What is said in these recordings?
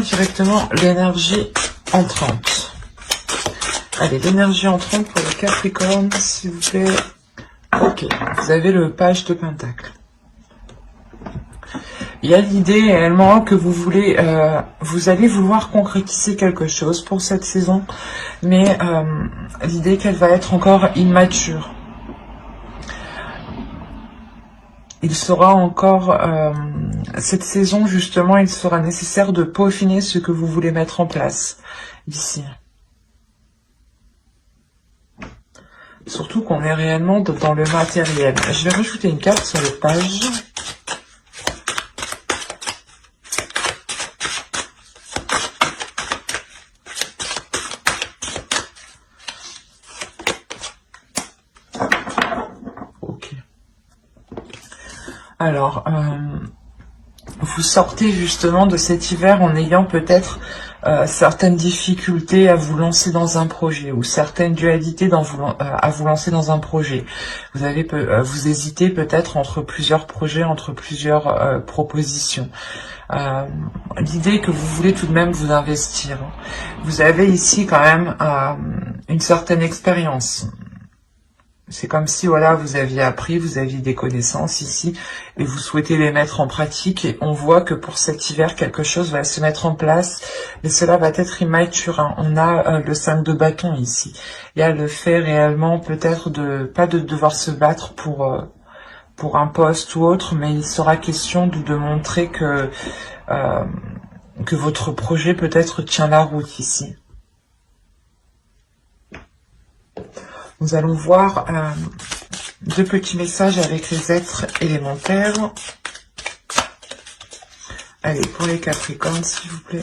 Directement l'énergie entrante. Allez, l'énergie entrante pour le Capricorne, s'il vous plaît. Ok, vous avez le page de Pentacle. Il y a l'idée réellement que vous voulez, vous allez vouloir concrétiser quelque chose pour cette saison, mais l'idée qu'elle va être encore immature. Il sera encore, cette saison justement, il sera nécessaire de peaufiner ce que vous voulez mettre en place ici. Surtout qu'on est réellement dans le matériel. Je vais rajouter une carte sur les pages. Ok. Alors, vous sortez justement de cet hiver en ayant peut-être certaines difficultés à vous lancer dans un projet ou certaines dualités à vous lancer dans un projet. Vous avez vous hésitez peut-être entre plusieurs projets, entre plusieurs propositions. L'idée que vous voulez tout de même vous investir. Vous avez ici quand même une certaine expérience. C'est comme si, voilà, vous aviez appris, vous aviez des connaissances ici, et vous souhaitez les mettre en pratique, et on voit que pour cet hiver, quelque chose va se mettre en place, mais cela va être immature, hein. On a le 5 de bâton ici. Il y a le fait réellement, peut-être, pas de devoir se battre pour un poste ou autre, mais il sera question de montrer que votre projet, peut-être, tient la route ici. Nous allons voir deux petits messages avec les êtres élémentaires. Allez, pour les Capricornes, s'il vous plaît.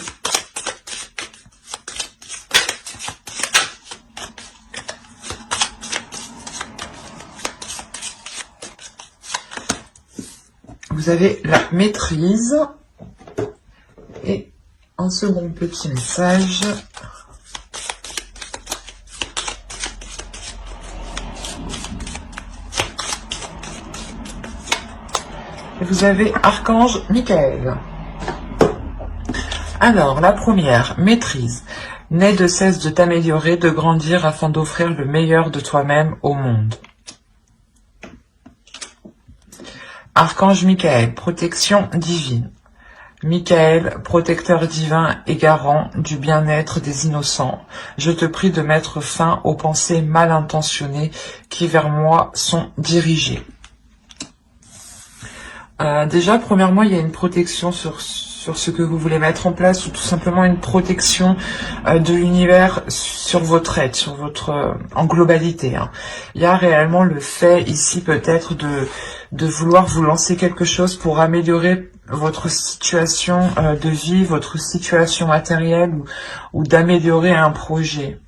Vous avez la maîtrise. Et un second petit message. Et vous avez Archange Michael. Alors, la première, maîtrise. N'aie de cesse de t'améliorer, de grandir afin d'offrir le meilleur de toi-même au monde. Archange Michael, protection divine. Michael, protecteur divin et garant du bien-être des innocents, je te prie de mettre fin aux pensées mal intentionnées qui vers moi sont dirigées. Déjà, premièrement, il y a une protection sur ce que vous voulez mettre en place, ou tout simplement une protection de l'univers sur votre être, sur votre en globalité, hein. Il y a réellement le fait ici peut-être de vouloir vous lancer quelque chose pour améliorer votre situation de vie, votre situation matérielle, ou d'améliorer un projet.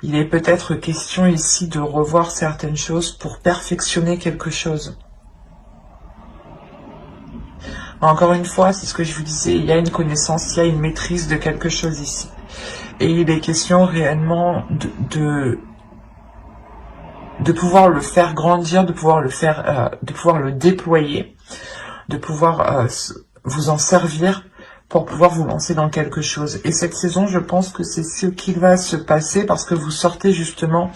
Il est peut-être question ici de revoir certaines choses pour perfectionner quelque chose. Encore une fois, c'est ce que je vous disais, il y a une connaissance, il y a une maîtrise de quelque chose ici. Et il est question réellement de pouvoir le faire grandir, de pouvoir le déployer, de pouvoir vous en servir pour pouvoir vous lancer dans quelque chose. Et cette saison, je pense que c'est ce qu'il va se passer parce que vous sortez justement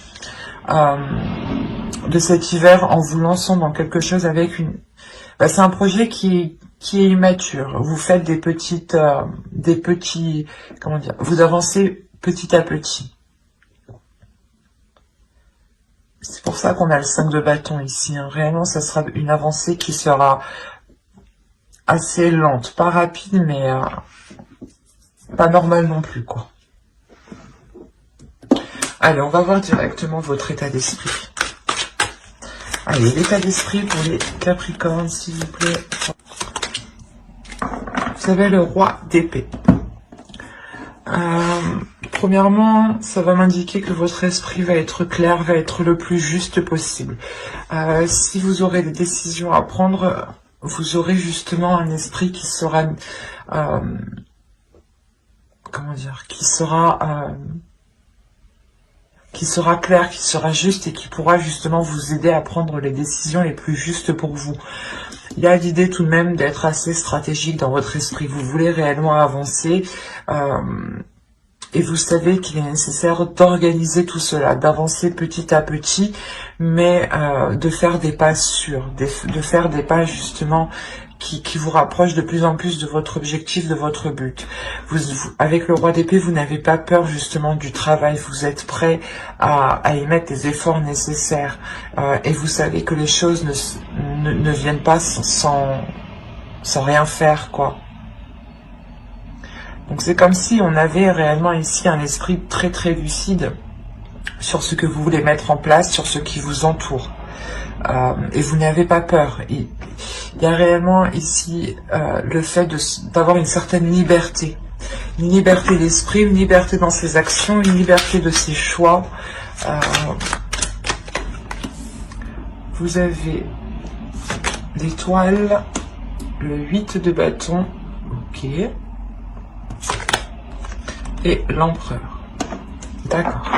de cet hiver en vous lançant dans quelque chose avec une... c'est un projet qui est immature. Vous faites des petits, comment dire, vous avancez petit à petit. C'est pour ça qu'on a le 5 de bâton ici, hein. Réellement, ça sera une avancée qui sera assez lente, pas rapide, mais pas normale non plus, quoi. Allez, on va voir directement votre état d'esprit. Allez, l'état d'esprit pour les Capricornes, s'il vous plaît. Vous avez le roi d'épée. Premièrement, ça va m'indiquer que votre esprit va être clair, va être le plus juste possible. Si vous aurez des décisions à prendre, vous aurez justement un esprit qui sera... comment dire, qui sera clair, qui sera juste et qui pourra justement vous aider à prendre les décisions les plus justes pour vous. Il y a l'idée tout de même d'être assez stratégique dans votre esprit. Vous voulez réellement avancer et vous savez qu'il est nécessaire d'organiser tout cela, d'avancer petit à petit, mais de faire des pas sûrs, de faire des pas justement qui vous rapprochent de plus en plus de votre objectif, de votre but. Avec le roi d'épée, vous n'avez pas peur justement du travail, vous êtes prêt à y mettre les efforts nécessaires et vous savez que les choses ne viennent pas sans rien faire, quoi. Donc c'est comme si on avait réellement ici un esprit très très lucide sur ce que vous voulez mettre en place, sur ce qui vous entoure. Et vous n'avez pas peur. Il y a réellement ici le fait d'avoir une certaine liberté. Une liberté d'esprit, une liberté dans ses actions, une liberté de ses choix. Vous avez l'étoile, le 8 de bâton, ok, et l'empereur. D'accord.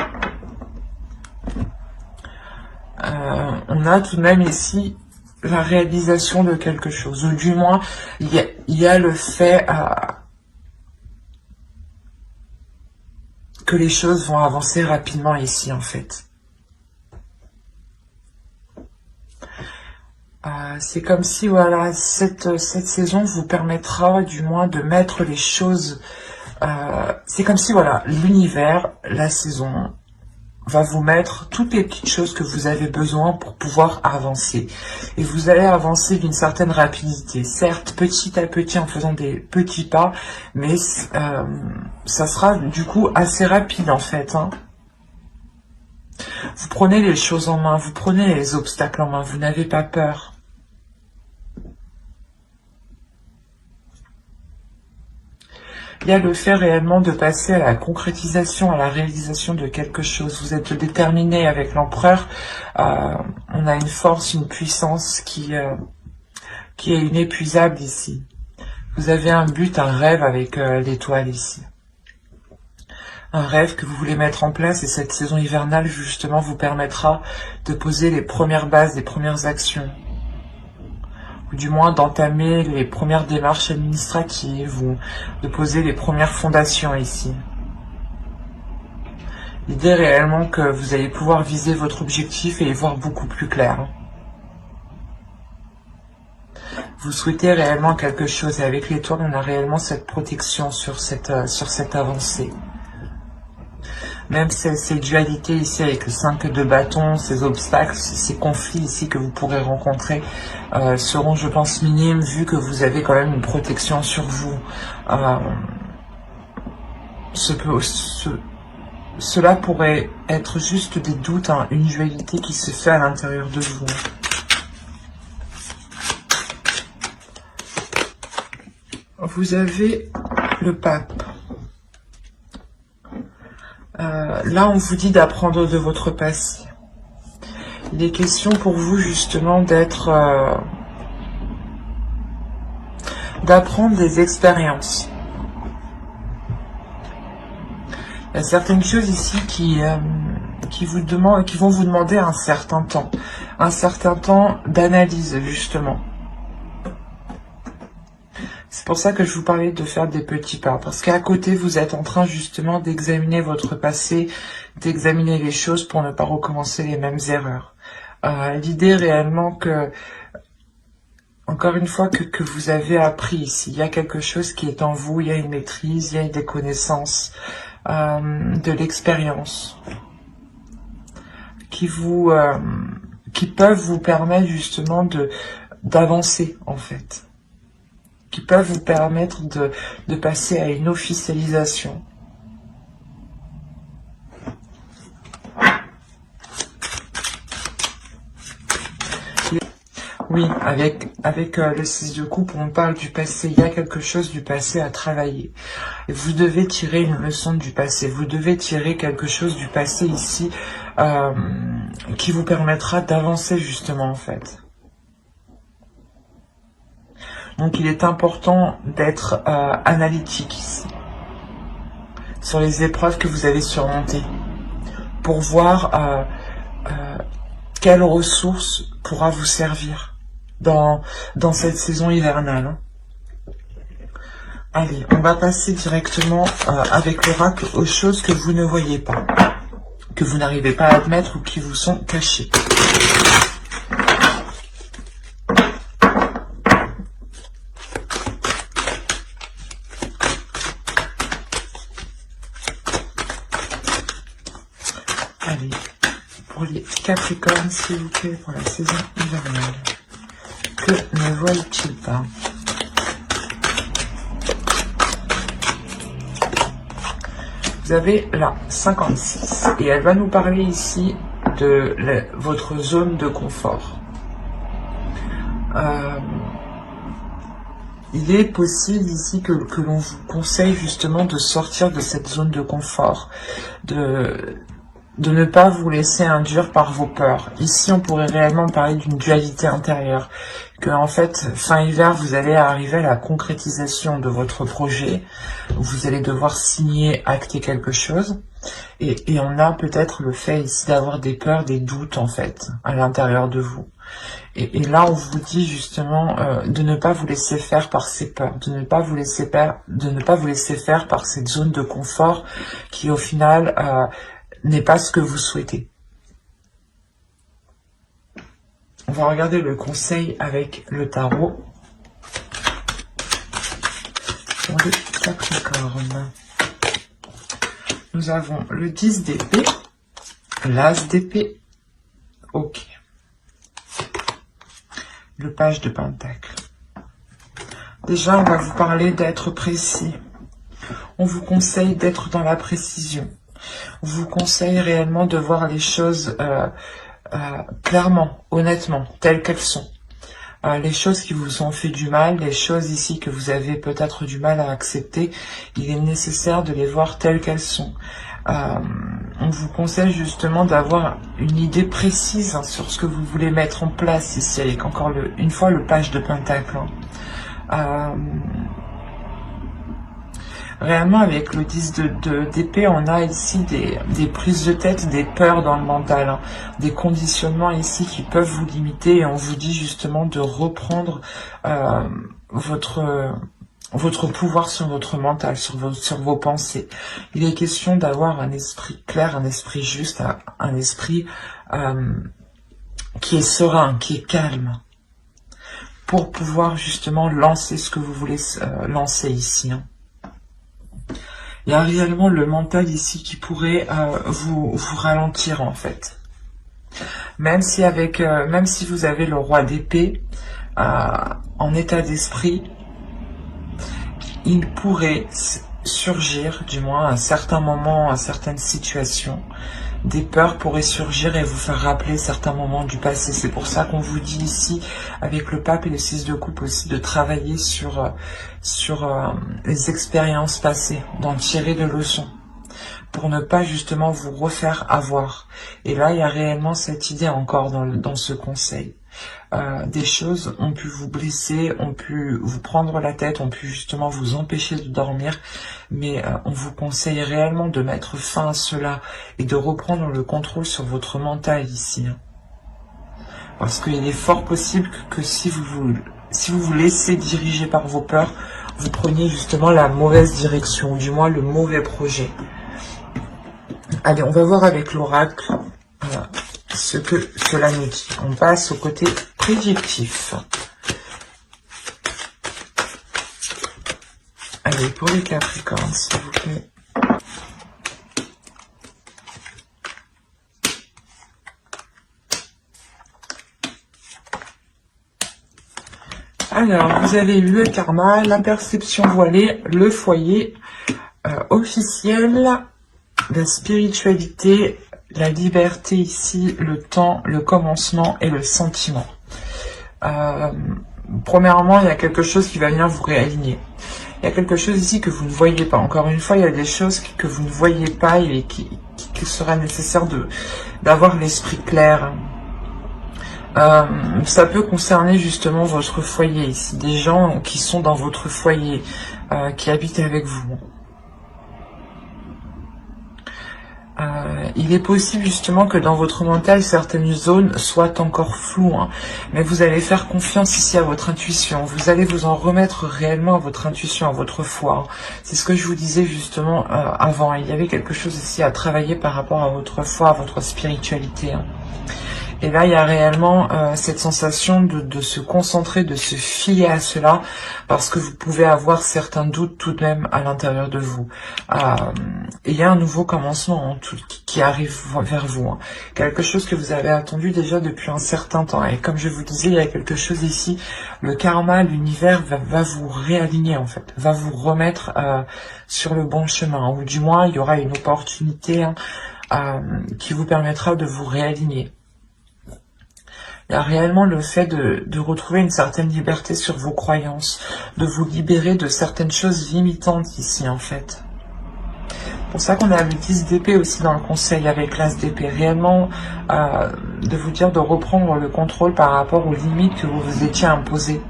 On a tout de même ici la réalisation de quelque chose, ou du moins il y a le fait que les choses vont avancer rapidement ici en fait. C'est comme si voilà cette saison vous permettra du moins de mettre les choses. C'est comme si voilà l'univers, la saison va vous mettre toutes les petites choses que vous avez besoin pour pouvoir avancer. Et vous allez avancer d'une certaine rapidité. Certes, petit à petit, en faisant des petits pas, mais ça sera du coup assez rapide en fait. Hein. Vous prenez les choses en main, vous prenez les obstacles en main, vous n'avez pas peur. Il y a le fait réellement de passer à la concrétisation, à la réalisation de quelque chose. Vous êtes déterminé avec l'empereur. On a une force, une puissance qui est inépuisable ici. Vous avez un but, un rêve avec l'étoile ici. Un rêve que vous voulez mettre en place et cette saison hivernale justement vous permettra de poser les premières bases, les premières actions. Ou du moins d'entamer les premières démarches administratives ou de poser les premières fondations ici. L'idée réellement que vous allez pouvoir viser votre objectif et y voir beaucoup plus clair. Vous souhaitez réellement quelque chose et avec l'étoile on a réellement cette protection sur cette avancée. Même ces dualités ici avec le 5 de bâton, ces obstacles, ces conflits ici que vous pourrez rencontrer seront, je pense, minimes vu que vous avez quand même une protection sur vous. Cela pourrait être juste des doutes, hein, une dualité qui se fait à l'intérieur de vous. Vous avez le pape. Là, on vous dit d'apprendre de votre passé. Il est question pour vous justement d'apprendre des expériences. Il y a certaines choses ici qui vont vous demander un certain temps d'analyse justement. C'est pour ça que je vous parlais de faire des petits pas, parce qu'à côté, vous êtes en train justement d'examiner votre passé, d'examiner les choses pour ne pas recommencer les mêmes erreurs. L'idée réellement que, encore une fois, que vous avez appris ici, il y a quelque chose qui est en vous, il y a une maîtrise, il y a des connaissances, de l'expérience, qui peuvent vous permettre justement d'avancer en fait. Qui peuvent vous permettre de passer à une officialisation. Oui, avec le 6 de coupe, on parle du passé. Il y a quelque chose du passé à travailler. Et vous devez tirer une leçon du passé. Vous devez tirer quelque chose du passé ici qui vous permettra d'avancer justement en fait. Donc il est important d'être analytique ici, sur les épreuves que vous avez surmontées, pour voir quelle ressource pourra vous servir. dans cette saison hivernale. Hein. Allez, on va passer directement avec l'oracle aux choses que vous ne voyez pas, que vous n'arrivez pas à admettre ou qui vous sont cachées. Allez, pour les Capricornes, s'il vous plaît, pour la saison hivernale. Que ne voient-ils pas? Vous avez la 56 et elle va nous parler ici de votre zone de confort. Il est possible ici que l'on vous conseille justement de sortir de cette zone de confort, de ne pas vous laisser induire par vos peurs. Ici, on pourrait réellement parler d'une dualité intérieure, que en fait, fin hiver, vous allez arriver à la concrétisation de votre projet, vous allez devoir signer, acter quelque chose, et on a peut-être le fait ici d'avoir des peurs, des doutes en fait, à l'intérieur de vous. Et là, on vous dit justement de ne pas vous laisser faire par ces peurs, de ne pas vous laisser faire par cette zone de confort qui, au final, n'est pas ce que vous souhaitez. On va regarder le conseil avec le tarot pour les Capricornes. Nous avons le 10 d'épée, l'as d'épée, ok. Le page de pentacle. Déjà, on va vous parler d'être précis. On vous conseille d'être dans la précision. On vous conseille réellement de voir les choses clairement, honnêtement, telles qu'elles sont. Les choses qui vous ont fait du mal, les choses ici que vous avez peut-être du mal à accepter, il est nécessaire de les voir telles qu'elles sont. On vous conseille justement d'avoir une idée précise sur ce que vous voulez mettre en place ici, avec encore une fois le page de pentacle. Réellement, avec le 10 d'épée, on a ici des prises de tête, des peurs dans le mental, hein, des conditionnements ici qui peuvent vous limiter, et on vous dit justement de reprendre votre pouvoir sur votre mental, sur vos pensées. Il est question d'avoir un esprit clair, un esprit juste, un esprit qui est serein, qui est calme, pour pouvoir justement lancer ce que vous voulez lancer ici. Hein. Il y a réellement le mental ici qui pourrait vous ralentir en fait. Même si vous avez le roi d'épée en état d'esprit, il pourrait surgir, du moins à un certain moment, à certaines situations, des peurs pourraient surgir et vous faire rappeler certains moments du passé. C'est pour ça qu'on vous dit ici, avec le pape et le 6 de coupe aussi, de travailler sur les expériences passées, d'en tirer des leçons, pour ne pas justement vous refaire avoir. Et là, il y a réellement cette idée encore dans ce conseil. Des choses ont pu vous blesser, ont pu vous prendre la tête, ont pu justement vous empêcher de dormir, mais on vous conseille réellement de mettre fin à cela et de reprendre le contrôle sur votre mental ici. Hein. Parce qu'il est fort possible que si vous vous laissez diriger par vos peurs, vous preniez justement la mauvaise direction, ou du moins le mauvais projet. Allez, on va voir avec l'oracle ce que cela nous dit. On passe au côté prédictif. Allez, pour les Capricornes, s'il vous plaît. Alors, vous avez eu le karma, la perception voilée, le foyer officiel, la spiritualité, la liberté ici, le temps, le commencement et le sentiment. Premièrement, il y a quelque chose qui va venir vous réaligner. Il y a quelque chose ici que vous ne voyez pas. Encore une fois, il y a des choses que vous ne voyez pas et qu'il sera nécessaire d'avoir l'esprit clair. Ça peut concerner justement votre foyer ici. Des gens qui sont dans votre foyer, qui habitent avec vous. Il est possible justement que dans votre mental, certaines zones soient encore floues, hein, mais vous allez faire confiance ici à votre intuition. Vous allez vous en remettre réellement à votre intuition, à votre foi. Hein. C'est ce que je vous disais justement avant. Il y avait quelque chose ici à travailler par rapport à votre foi, à votre spiritualité. Hein. Et là, il y a réellement cette sensation de se concentrer, de se fier à cela, parce que vous pouvez avoir certains doutes tout de même à l'intérieur de vous. Et il y a un nouveau commencement hein, qui arrive vers vous. Hein. Quelque chose que vous avez attendu déjà depuis un certain temps. Et comme je vous disais, il y a quelque chose ici, le karma, l'univers va vous réaligner en fait, va vous remettre sur le bon chemin. Ou du moins, il y aura une opportunité qui vous permettra de vous réaligner. Il y a réellement le fait de retrouver une certaine liberté sur vos croyances, de vous libérer de certaines choses limitantes ici en fait. C'est pour ça qu'on a le 10 d'épée aussi dans le conseil avec l'as d'épée. Réellement de vous dire de reprendre le contrôle par rapport aux limites que vous vous étiez imposées.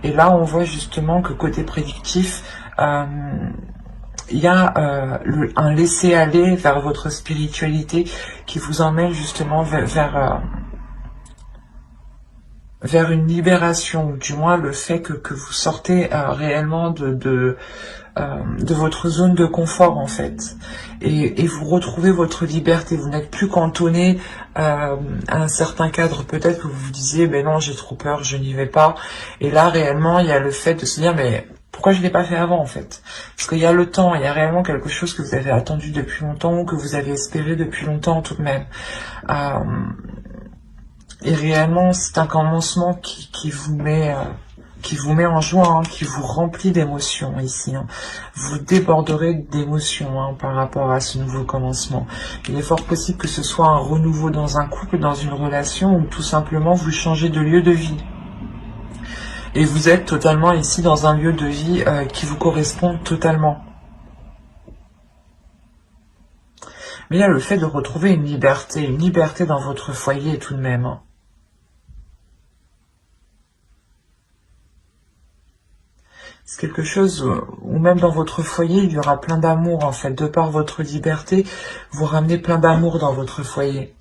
Et là on voit justement que côté prédictif, il y a un laisser-aller vers votre spiritualité qui vous emmène justement vers une libération, ou du moins le fait que vous sortez réellement de votre zone de confort en fait, et vous retrouvez votre liberté. Vous n'êtes plus cantonné à un certain cadre. Peut-être que vous vous disiez, ben non, j'ai trop peur, je n'y vais pas. Et là réellement, il y a le fait de se dire, mais pourquoi je l'ai pas fait avant en fait? Parce qu'il y a le temps, il y a réellement quelque chose que vous avez attendu depuis longtemps, ou que vous avez espéré depuis longtemps tout de même. Et réellement, c'est un commencement qui vous met en joie, hein, qui vous remplit d'émotions ici. Hein. Vous déborderez d'émotions hein, par rapport à ce nouveau commencement. Il est fort possible que ce soit un renouveau dans un couple, dans une relation, ou tout simplement vous changez de lieu de vie. Et vous êtes totalement ici dans un lieu de vie qui vous correspond totalement. Mais il y a le fait de retrouver une liberté dans votre foyer tout de même. Hein. C'est quelque chose où même dans votre foyer, il y aura plein d'amour en fait. De par votre liberté, vous ramenez plein d'amour dans votre foyer.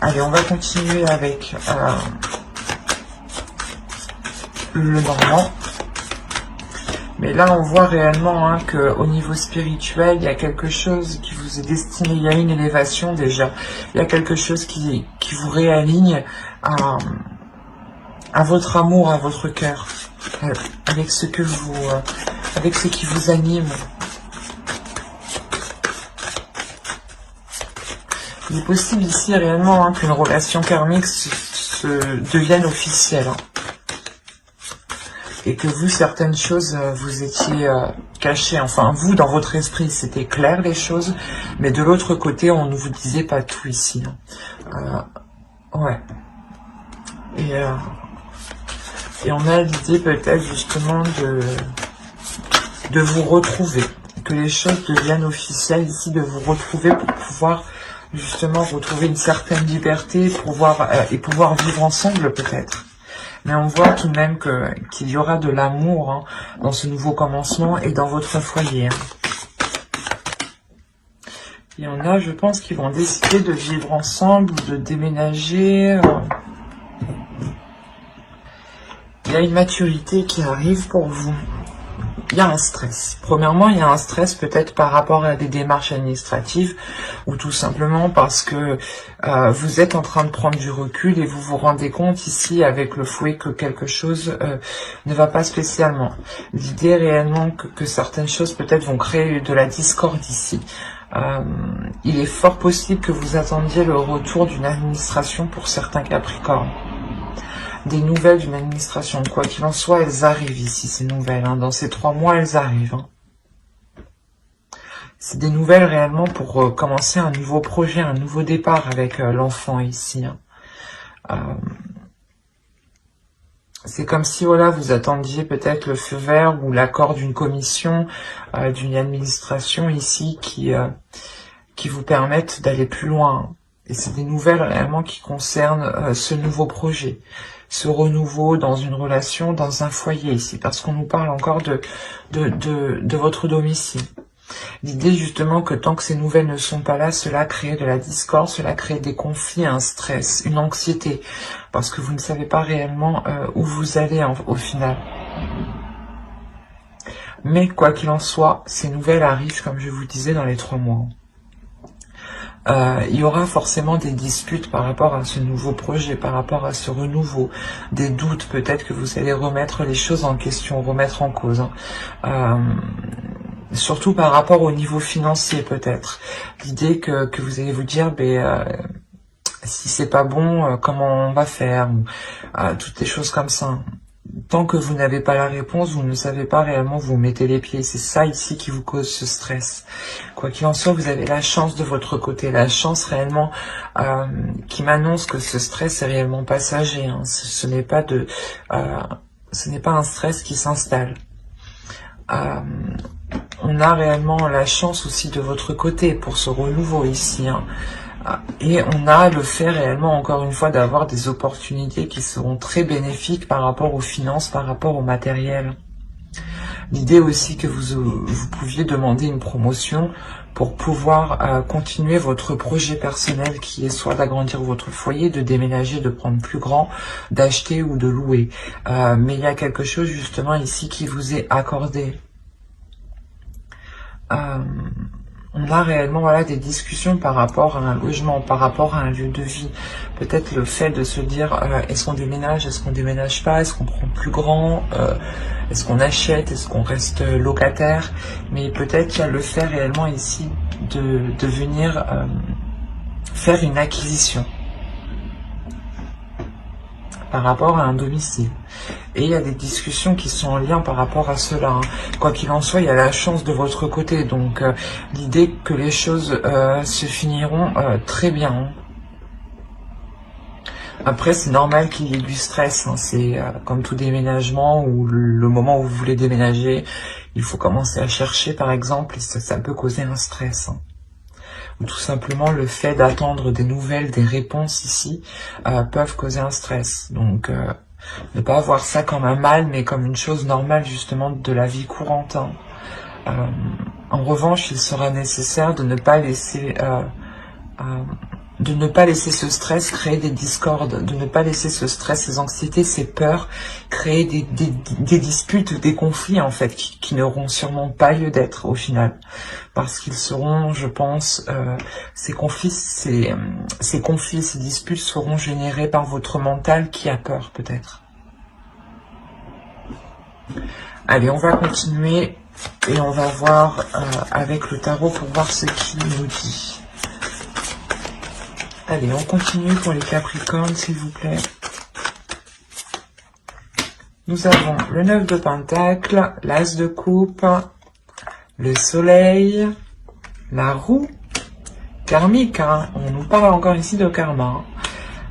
Allez, on va continuer avec le Normand. Mais là, on voit réellement hein, qu'au niveau spirituel, il y a quelque chose qui vous est destiné. Il y a une élévation déjà. Il y a quelque chose qui vous réaligne à votre amour, à votre cœur, avec ce qui vous anime. Il est possible ici réellement hein, qu'une relation karmique devienne officielle. Hein. Et que vous, certaines choses, vous étiez cachées. Enfin, vous, dans votre esprit, c'était clair les choses. Mais de l'autre côté, on ne vous disait pas tout ici. Ouais. Et on a l'idée peut-être justement de vous retrouver. Que les choses deviennent officielles ici, de vous retrouver pour pouvoir justement retrouver une certaine liberté, et pouvoir vivre ensemble peut-être. Mais on voit tout de même qu'il y aura de l'amour hein, dans ce nouveau commencement et dans votre foyer. Hein. Il y en a, je pense, qui vont décider de vivre ensemble, de déménager. Il y a une maturité qui arrive pour vous. Il y a un stress. Premièrement, il y a un stress peut-être par rapport à des démarches administratives ou tout simplement parce que vous êtes en train de prendre du recul et vous vous rendez compte ici avec le fouet que quelque chose ne va pas spécialement. L'idée réellement que certaines choses peut-être vont créer de la discorde ici. Il est fort possible que vous attendiez le retour d'une administration pour certains Capricornes. Des nouvelles d'une administration. Quoi qu'il en soit, elles arrivent ici, ces nouvelles. Hein. Dans ces 3 mois, elles arrivent. Hein. C'est des nouvelles réellement pour commencer un nouveau projet, un nouveau départ avec l'enfant ici. Hein. C'est comme si voilà, vous attendiez peut-être le feu vert ou l'accord d'une commission, d'une administration ici qui vous permettent d'aller plus loin. Et c'est des nouvelles réellement qui concernent ce nouveau projet, ce renouveau dans une relation, dans un foyer ici, parce qu'on nous parle encore de votre domicile. L'idée justement que tant que ces nouvelles ne sont pas là, cela crée de la discorde, cela crée des conflits, un stress, une anxiété, parce que vous ne savez pas réellement où vous allez au final. Mais quoi qu'il en soit, ces nouvelles arrivent, comme je vous disais, dans les 3 mois. Il y aura forcément des disputes par rapport à ce nouveau projet, par rapport à ce renouveau, des doutes, peut-être que vous allez remettre les choses en question, remettre en cause. Surtout par rapport au niveau financier, peut-être. L'idée que vous allez vous dire, si c'est pas bon, comment on va faire, toutes les choses comme ça. Tant que vous n'avez pas la réponse, vous ne savez pas réellement où vous mettez les pieds. C'est ça ici qui vous cause ce stress. Quoi qu'il en soit, vous avez la chance de votre côté, la chance réellement qui m'annonce que ce stress est réellement passager. Hein. Ce n'est pas un stress qui s'installe. On a réellement la chance aussi de votre côté pour ce renouveau ici. Hein. Et on a le fait réellement, encore une fois, d'avoir des opportunités qui seront très bénéfiques par rapport aux finances, par rapport au matériel. L'idée aussi que vous pouviez demander une promotion pour pouvoir continuer votre projet personnel qui est soit d'agrandir votre foyer, de déménager, de prendre plus grand, d'acheter ou de louer. Mais il y a quelque chose justement ici qui vous est accordé. On a réellement des discussions par rapport à un logement, par rapport à un lieu de vie. Peut-être le fait de se dire, est-ce qu'on déménage, est-ce qu'on déménage pas, est-ce qu'on prend plus grand, est-ce qu'on achète, est-ce qu'on reste locataire. Mais peut-être qu'il y a le fait réellement ici de venir faire une acquisition par rapport à un domicile. Et il y a des discussions qui sont en lien par rapport à cela. Hein. Quoi qu'il en soit, il y a la chance de votre côté. Donc, l'idée que les choses se finiront très bien. Hein. Après, c'est normal qu'il y ait du stress. Hein. C'est comme tout déménagement ou le moment où vous voulez déménager, il faut commencer à chercher, par exemple, et ça peut causer un stress. Hein. Ou tout simplement le fait d'attendre des nouvelles, des réponses ici, peuvent causer un stress. Donc, ne pas voir ça comme un mal, mais comme une chose normale justement de la vie courante. Hein. En revanche, il sera nécessaire de ne pas laisser ce stress créer des discordes, de ne pas laisser ce stress, ces anxiétés, ces peurs créer des disputes, des conflits en fait, qui n'auront sûrement pas lieu d'être au final, parce qu'ils seront, je pense, ces conflits, ces disputes seront générés par votre mental qui a peur peut-être. Allez, on va continuer et on va voir avec le tarot pour voir ce qu'il nous dit. Allez, on continue pour les Capricornes, s'il vous plaît. Nous avons le 9 de Pentacle, l'As de Coupe, le Soleil, la Roue, karmique, hein. On nous parle encore ici de karma.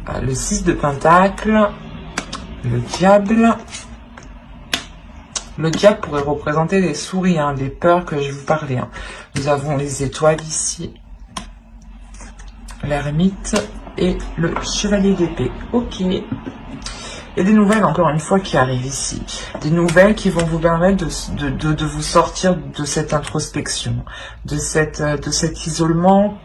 Hein. Le 6 de Pentacle, le Diable. Le diable pourrait représenter des souris, hein, des peurs que je vous parlais. Hein. Nous avons les étoiles ici, l'ermite et le chevalier d'épée. Ok. Il y a des nouvelles, encore une fois, qui arrivent ici. Des nouvelles qui vont vous permettre de vous sortir de cette introspection, de cet isolement.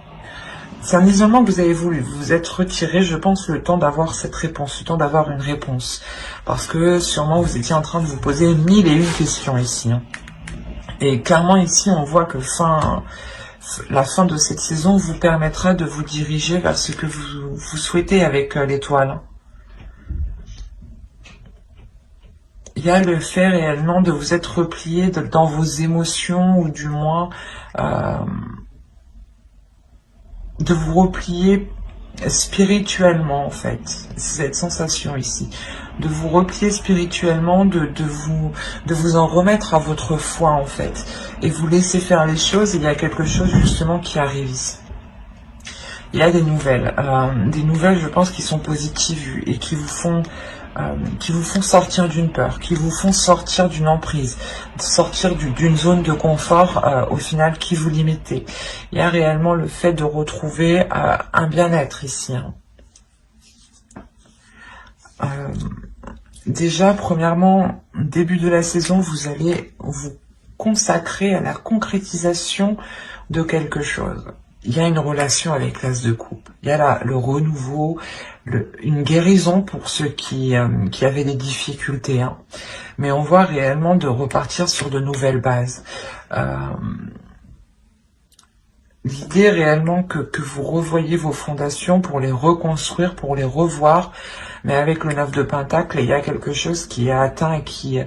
C'est un isolement que vous avez voulu. Vous vous êtes retiré, je pense, le temps d'avoir cette réponse, le temps d'avoir une réponse. Parce que sûrement vous étiez en train de vous poser 1001 questions ici. Hein. Et clairement ici, on voit que la fin de cette saison vous permettra de vous diriger vers ce que vous souhaitez avec l'étoile. Il y a le fait réellement de vous être replié dans vos émotions, ou du moins de vous replier spirituellement en fait. C'est cette sensation ici. De vous replier spirituellement, de vous en remettre à votre foi en fait. Et vous laisser faire les choses, et il y a quelque chose justement qui arrive ici. Il y a des nouvelles je pense qui sont positives et qui vous font qui vous font sortir d'une peur, qui vous font sortir d'une emprise, sortir d'une zone de confort au final qui vous limitait. Il y a réellement le fait de retrouver un bien-être ici. Hein. Déjà, premièrement, début de la saison, vous allez vous consacrer à la concrétisation de quelque chose. Il y a une relation avec l'as de coupe. Il y a le renouveau, une guérison pour ceux qui avaient des difficultés. Hein. Mais on voit réellement de repartir sur de nouvelles bases. L'idée réellement que vous revoyez vos fondations pour les reconstruire, pour les revoir. Mais avec le 9 de Pentacle, il y a quelque chose qui est atteint et qui...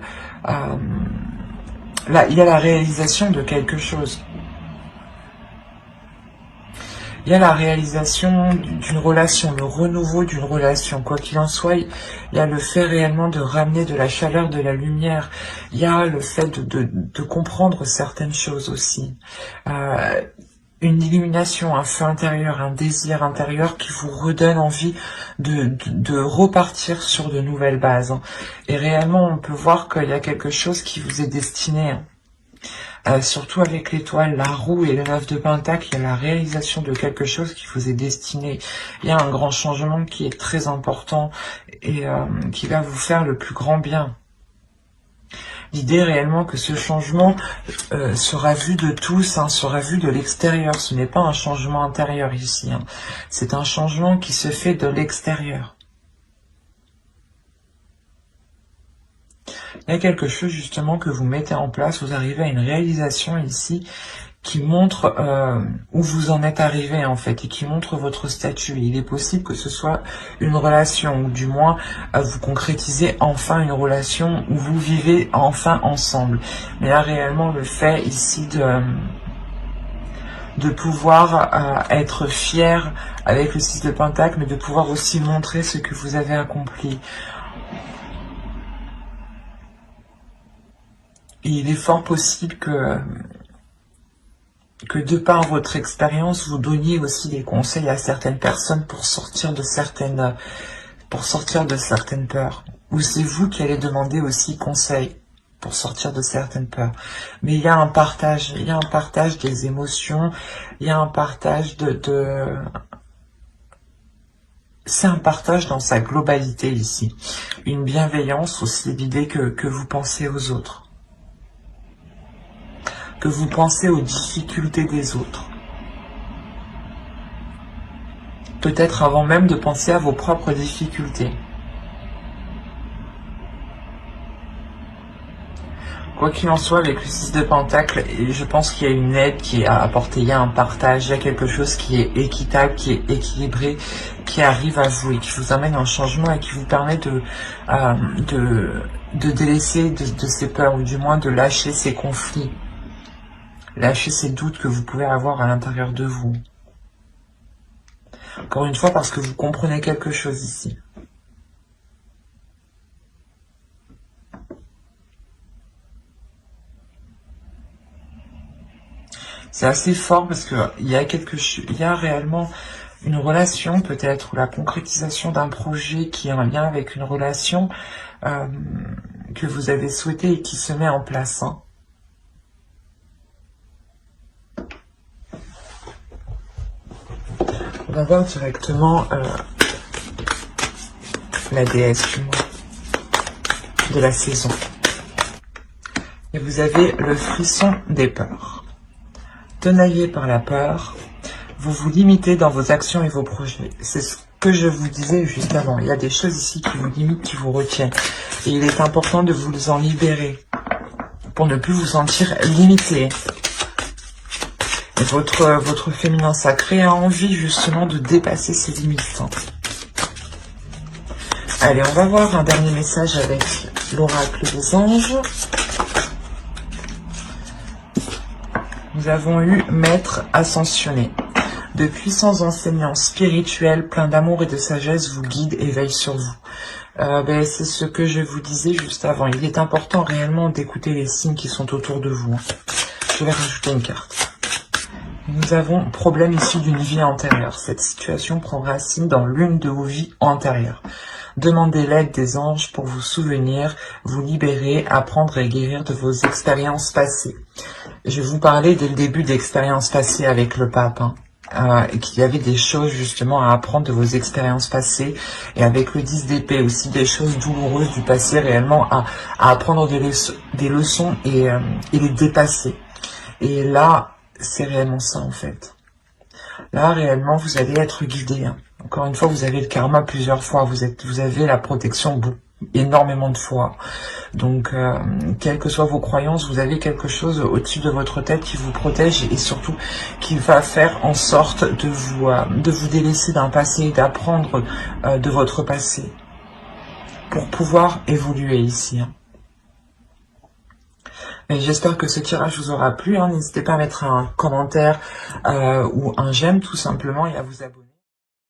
là, il y a la réalisation de quelque chose. Il y a la réalisation d'une relation, le renouveau d'une relation. Quoi qu'il en soit, il y a le fait réellement de ramener de la chaleur, de la lumière. Il y a le fait de comprendre certaines choses aussi. Une illumination, un feu intérieur, un désir intérieur qui vous redonne envie de repartir sur de nouvelles bases. Et réellement, on peut voir qu'il y a quelque chose qui vous est destiné. Surtout avec l'étoile, la roue et le 9 de Pentacle, il y a la réalisation de quelque chose qui vous est destiné. Il y a un grand changement qui est très important et qui va vous faire le plus grand bien. L'idée réellement que ce changement sera vu de tous, hein, sera vu de l'extérieur. Ce n'est pas un changement intérieur ici. Hein. C'est un changement qui se fait de l'extérieur. Il y a quelque chose justement que vous mettez en place, vous arrivez à une réalisation ici qui montre où vous en êtes arrivé en fait et qui montre votre statut. Il est possible que ce soit une relation ou du moins vous concrétisez enfin une relation où vous vivez enfin ensemble. Mais là réellement le fait ici de pouvoir être fier avec le 6 de Pentacle, mais de pouvoir aussi montrer ce que vous avez accompli. Et il est fort possible que de par votre expérience, vous donniez aussi des conseils à certaines personnes pour sortir de certaines peurs. Ou c'est vous qui allez demander aussi conseil pour sortir de certaines peurs. Mais il y a un partage des émotions, il y a un partage c'est un partage dans sa globalité ici. Une bienveillance aussi, l'idée que vous pensez aux autres. Que vous pensez aux difficultés des autres. Peut-être avant même de penser à vos propres difficultés. Quoi qu'il en soit, avec le 6 de Pentacle, je pense qu'il y a une aide qui est à apporter, il y a un partage, il y a quelque chose qui est équitable, qui est équilibré, qui arrive à vous et qui vous amène un changement et qui vous permet de délaisser de ces peurs, ou du moins de lâcher ces conflits. Lâchez ces doutes que vous pouvez avoir à l'intérieur de vous. Encore une fois, parce que vous comprenez quelque chose ici. C'est assez fort parce que il y a réellement une relation peut-être, ou la concrétisation d'un projet qui est en lien avec une relation que vous avez souhaité et qui se met en place. Hein. On va voir directement la déesse du mois de la saison. Et vous avez le frisson des peurs. Tenaillé par la peur, vous vous limitez dans vos actions et vos projets. C'est ce que je vous disais juste avant. Il y a des choses ici qui vous limitent, qui vous retiennent. Et il est important de vous en libérer pour ne plus vous sentir limité. Et votre féminin sacré a envie justement de dépasser ses limites. Allez, on va voir un dernier message avec l'oracle des anges. Nous avons eu Maître ascensionné. De puissants enseignants spirituels, pleins d'amour et de sagesse, vous guident et veillent sur vous. C'est ce que je vous disais juste avant. Il est important réellement d'écouter les signes qui sont autour de vous. Je vais rajouter une carte. Nous avons problème issu d'une vie antérieure. Cette situation prend racine dans l'une de vos vies antérieures. Demandez l'aide des anges pour vous souvenir, vous libérer, apprendre et guérir de vos expériences passées. Je vais vous parler dès le début d'expériences passées avec le pape, et qu'il y avait des choses justement à apprendre de vos expériences passées, et avec le 10 d'épée aussi des choses douloureuses du passé réellement à apprendre des leçons et les dépasser. Et là, c'est réellement ça en fait. Là, réellement, vous allez être guidé. Encore une fois, vous avez le karma plusieurs fois. Vous avez la protection énormément de fois. Donc, quelles que soient vos croyances, vous avez quelque chose au-dessus de votre tête qui vous protège et surtout qui va faire en sorte de vous délaisser d'un passé et d'apprendre de votre passé pour pouvoir évoluer ici. Et j'espère que ce tirage vous aura plu. N'hésitez pas à mettre un commentaire ou un j'aime tout simplement et à vous abonner.